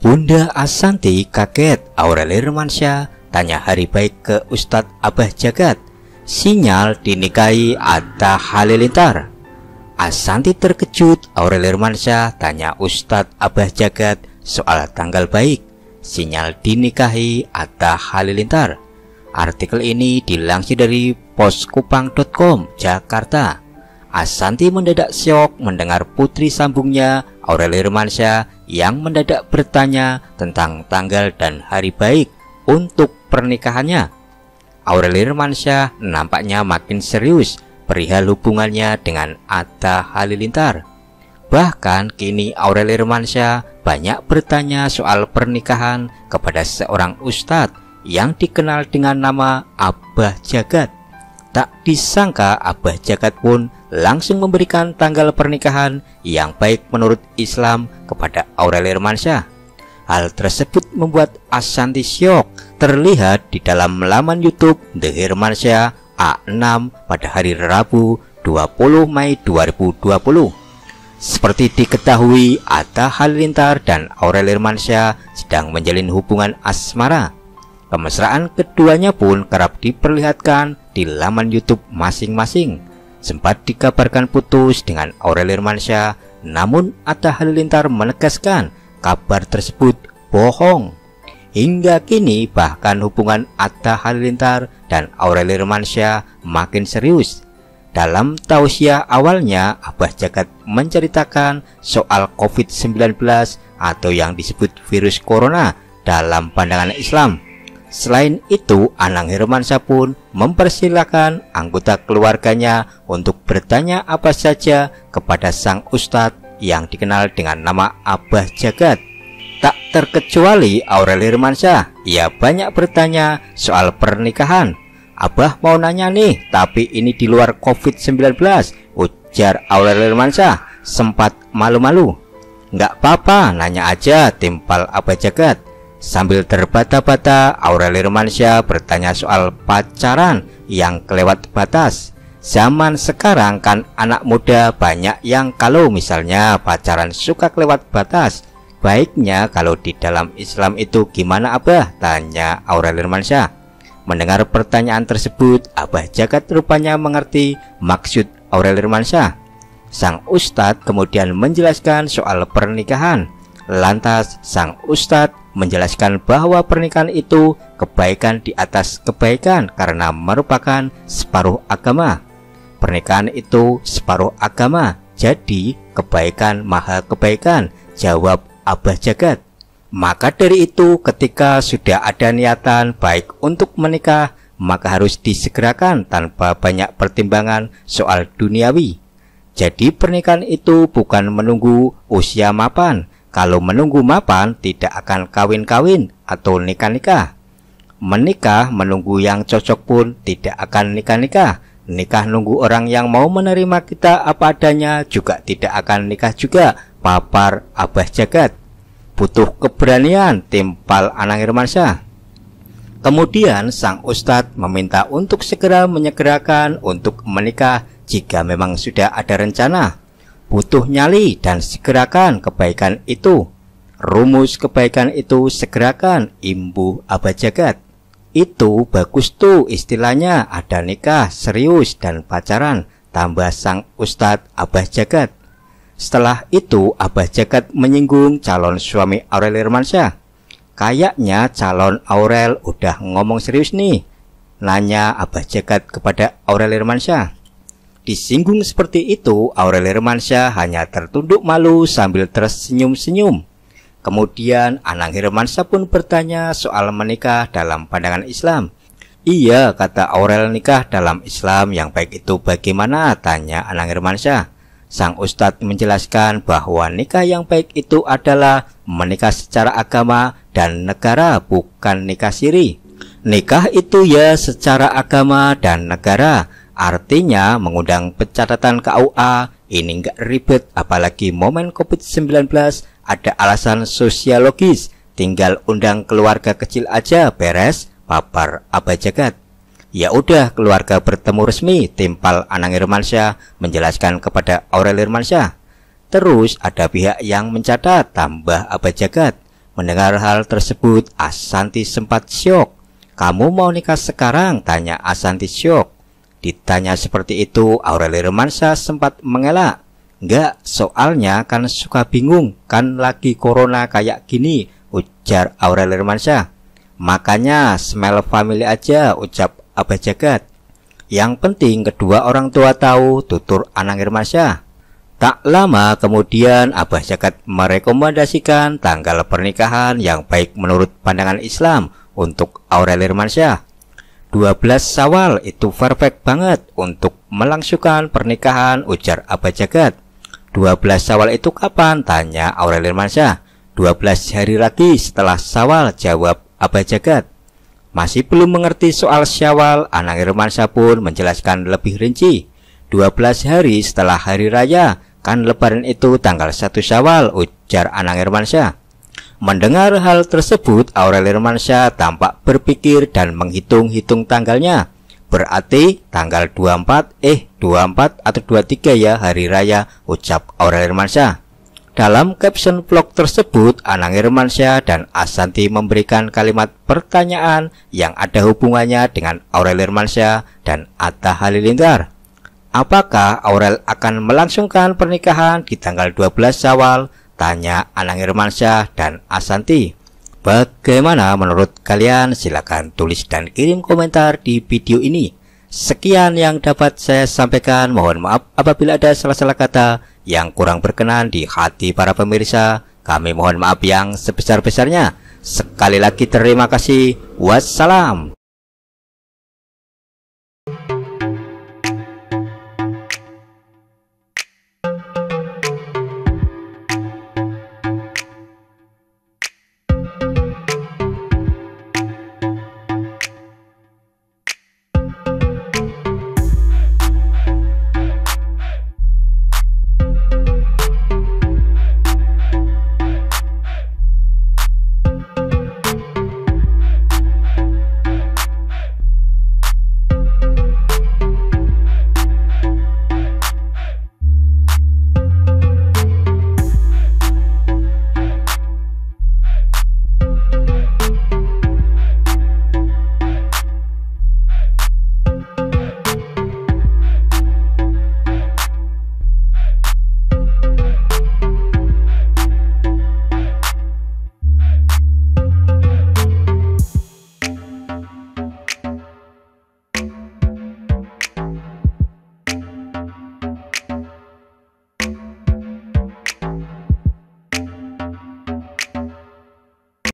Bunda Asanti kaget. Aurel Hermansyah tanya hari baik ke Ustadz Abah Jagat. Sinyal dinikahi Atta Halilintar. Asanti terkejut. Aurel Hermansyah tanya Ustadz Abah Jagat soal tanggal baik. Sinyal dinikahi Atta Halilintar. Artikel ini dilansir dari poskupang.com, Jakarta. Asanti mendadak syok mendengar putri sambungnya Aurel Hermansyah yang mendadak bertanya tentang tanggal dan hari baik untuk pernikahannya. Aurel Hermansyah nampaknya makin serius perihal hubungannya dengan Atta Halilintar. Bahkan kini Aurel Hermansyah banyak bertanya soal pernikahan kepada seorang ustadz yang dikenal dengan nama Abah Jagat. Tak disangka Abah Jagat pun langsung memberikan tanggal pernikahan yang baik menurut Islam kepada Aurel Hermansyah. Hal tersebut membuat Asanti syok. Terlihat di dalam laman YouTube The Hermansyah A6 pada hari Rabu 20 Mei 2020. Seperti diketahui, Atta Halilintar dan Aurel Hermansyah sedang menjalin hubungan asmara. Kemesraan keduanya pun kerap diperlihatkan di laman YouTube masing-masing. Sempat dikabarkan putus dengan Aurel Hermansyah, namun Atta Halilintar menegaskan kabar tersebut bohong. Hingga kini bahkan hubungan Atta Halilintar dan Aurel Hermansyah makin serius. Dalam tausiah awalnya, Abah Jagat menceritakan soal COVID-19 atau yang disebut virus corona dalam pandangan Islam. Selain itu, Anang Hermansyah pun mempersilahkan anggota keluarganya untuk bertanya apa saja kepada sang ustadz yang dikenal dengan nama Abah Jagat. Tak terkecuali Aurel Hermansyah, ia banyak bertanya soal pernikahan. Abah mau nanya nih, tapi ini di luar COVID-19, ujar Aurel Hermansyah sempat malu-malu. Nggak apa-apa, nanya aja, timpal Abah Jagat. Sambil terbata-bata, Aurel Hermansyah bertanya soal pacaran yang kelewat batas. Zaman sekarang kan anak muda banyak yang kalau misalnya pacaran suka kelewat batas. Baiknya kalau di dalam Islam itu gimana Abah? Tanya Aurel Hermansyah. Mendengar pertanyaan tersebut, Abah Jagat rupanya mengerti maksud Aurel Hermansyah. Sang ustadz kemudian menjelaskan soal pernikahan. Lantas sang ustadz menjelaskan bahwa pernikahan itu kebaikan di atas kebaikan karena merupakan separuh agama. Pernikahan itu separuh agama, jadi kebaikan maha kebaikan, jawab Abah Jagat. Maka dari itu ketika sudah ada niatan baik untuk menikah, maka harus disegerakan tanpa banyak pertimbangan soal duniawi. Jadi pernikahan itu bukan menunggu usia mapan. Kalau menunggu mapan tidak akan kawin-kawin atau nikah-nikah. Menikah menunggu yang cocok pun tidak akan nikah-nikah. Nikah nunggu orang yang mau menerima kita apa adanya juga tidak akan nikah juga, papar Abah Jagat. Butuh keberanian, timpal Anang Hermansyah. Kemudian sang ustadz meminta untuk segera menyegerakan untuk menikah jika memang sudah ada rencana. Butuh nyali dan segerakan kebaikan itu. Rumus kebaikan itu segerakan, imbuh Abah Jagat. Itu bagus tuh istilahnya, ada nikah serius dan pacaran, tambah sang ustadz Abah Jagat. Setelah itu Abah Jagat menyinggung calon suami Aurel Hermansyah. Kayaknya calon Aurel udah ngomong serius nih, nanya Abah Jagat kepada Aurel Hermansyah. Disinggung seperti itu, Aurel Hermansyah hanya tertunduk malu sambil tersenyum-senyum. Kemudian Anang Hermansyah pun bertanya soal menikah dalam pandangan Islam. Iya, kata Aurel, nikah dalam Islam yang baik itu bagaimana? Tanya Anang Hermansyah. Sang ustadz menjelaskan bahwa nikah yang baik itu adalah menikah secara agama dan negara, bukan nikah siri. Nikah itu ya secara agama dan negara. Artinya mengundang pencatatan KUA ini nggak ribet, apalagi momen COVID-19 ada alasan sosiologis, tinggal undang keluarga kecil aja beres, papar Abah Jagat. Ya udah, keluarga bertemu resmi, timpal Anang Hermansyah menjelaskan kepada Aurel Hermansyah. Terus ada pihak yang mencatat, tambah Abah Jagat. Mendengar hal tersebut, Asanti sempat syok. "Kamu mau nikah sekarang?" tanya Asanti syok. Ditanya seperti itu, Aureli Hermansyah sempat mengelak. "Enggak, soalnya kan suka bingung, kan lagi corona kayak gini," ujar Aureli Hermansyah. "Makanya smell family aja," ucap Abah Jagat. "Yang penting kedua orang tua tahu," tutur Anang Hermansyah. Tak lama kemudian Abah Jagat merekomendasikan tanggal pernikahan yang baik menurut pandangan Islam untuk Aureli Hermansyah. 12 Syawal itu perfect banget untuk melangsungkan pernikahan, ujar Abah Jagat. 12 Syawal itu kapan? Tanya Aureli Hermansyah. 12 hari lagi setelah Syawal, jawab Abah Jagat. Masih belum mengerti soal Syawal, Anang Hermansyah pun menjelaskan lebih rinci. 12 hari setelah hari raya, kan lebaran itu tanggal 1 Syawal, ujar Anang Hermansyah. Mendengar hal tersebut, Aureli Hermansyah tampak berpikir dan menghitung-hitung tanggalnya. Berarti tanggal 24 atau 23 ya hari raya, ucap Aureli Hermansyah. Dalam caption vlog tersebut, Anang Hermansyah dan Asanti memberikan kalimat pertanyaan yang ada hubungannya dengan Aureli Hermansyah dan Atta Halilintar. Apakah Aurel akan melangsungkan pernikahan di tanggal 12 Syawal? Tanya Anang Hermansyah dan Asanti. Bagaimana menurut kalian? Silakan tulis dan kirim komentar di video ini. Sekian yang dapat saya sampaikan. Mohon maaf apabila ada salah-salah kata yang kurang berkenan di hati para pemirsa. Kami mohon maaf yang sebesar-besarnya. Sekali lagi terima kasih. Wassalam.